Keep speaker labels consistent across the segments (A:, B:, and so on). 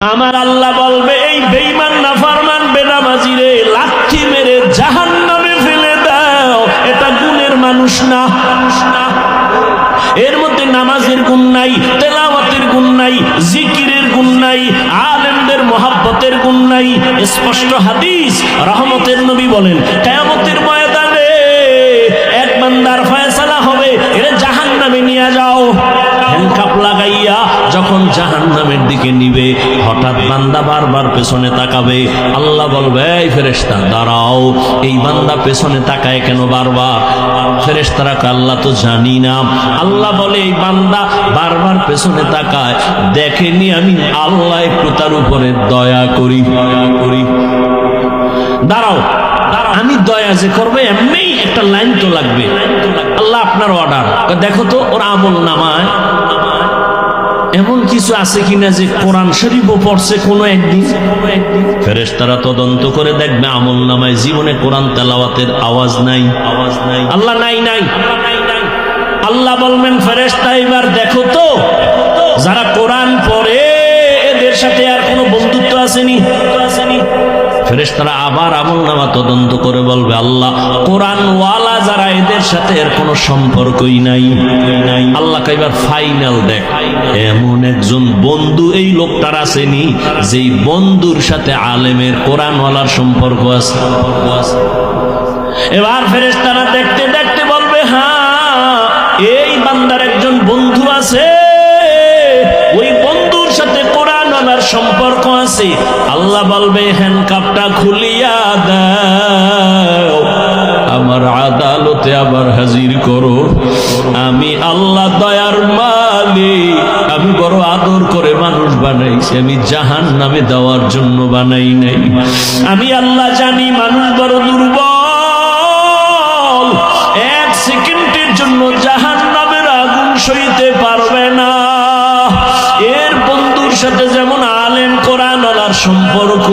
A: আমার আল্লাহ বলবে, এই বেঈমান নাফরমান বেনামাজি রে, লাঠি মেরে জাহান্নামে ফেলে দাও। এটা গুণের মানুষ না। এর মধ্যে নামাজের গুণ নাই, তেলাওয়াতের গুণ নাই, জিকিরের গুণ নাই, আলেমদের মহাব্বতের গুণ নাই। স্পষ্ট হাদিস, রহমতের নবী বলেন, কিয়ামতের ময়দানে এক বান্দার ফয়সালা হবে, এরে জাহান্নামে নিয়ে যাও। হ্যান্ডকাপ লাগাইয়া যখন জাহান্নামের দিকে নিবে, হঠাৎ বান্দা বারবার পেছনে তাকাবে। আল্লাহ বলবে, এই ফেরেশতা দাঁড়াও। এই বান্দা পেছনে তাকায় কেন বারবার? ফেরেশতারা কয়, আল্লাহ তো জানি না। আল্লাহ বলে, এই বান্দা বারবার পেছনে তাকায়, দেখেনি আমি আল্লাহ একটু তার উপরে দয়া করি। দাঁড়াও, আমি দয়া যে করবো এমনি একটা লাইন তো লাগবে। আল্লাহ আপনার অর্ডার, দেখো তো ওর আমল নামায় এমন কিছু আছে কিনা যে কোরআন শরীফও পড়ছে কোনো একদিন। ফেরেশতারা তদন্ত করে দেখবে আমল নামায় জীবনে কোরআন তেলাওয়াতের আওয়াজ নাই। আল্লাহ নাই। আল্লাহ বলবেন, ফেরেশতা এবার দেখো তো যারা কোরআন পড়ে এদের সাথে আর কোনো বন্ধুত্ব আসেনি। ফেরেশতারা আবার আমলনামা তদন্ত করে বলবে, আল্লাহ কোরআনওয়ালা যারা এদের সাথে এর কোনো সম্পর্কই নাই। আল্লাহ এবার ফাইনাল দেখ, এমন একজন বন্ধু এই লোকটার আসেনি যেই বন্ধুর সাথে আলেমের কোরআনওয়ালার সম্পর্ক আছে। এবার ফেরেশতারা দেখতে দেখতে বলবে, হ্যাঁ এই বান্দার একজন বন্ধু আছে, ওই বন্ধুর সাথে কোরআনওয়ালার সম্পর্ক আছে। আল্লাহ বলবে, হ্যান্ডকাপটা খুলিয়া দাও, আমার আদালতে আবার হাজির করো। আমি আল্লাহ দয়ার মালিক, আমি বড় আদর করে মানুষ বানাইছি, আমি জাহান্নামে দেওয়ার জন্য বানাই নাই। আমি আল্লাহ জানি মানুষ বড় দুর্বল, এক সেকেন্ডের জন্য জাহান্নামের আগুন সইতে পারবে না। এর বন্ধুর সাথে যেমন আলেম কোরআনওয়ালার সম্পর্ক,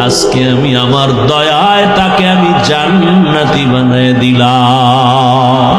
A: আজকে আমি আমার দয়ায় তাকে আমি জান্নাতি বানায় দিলাম।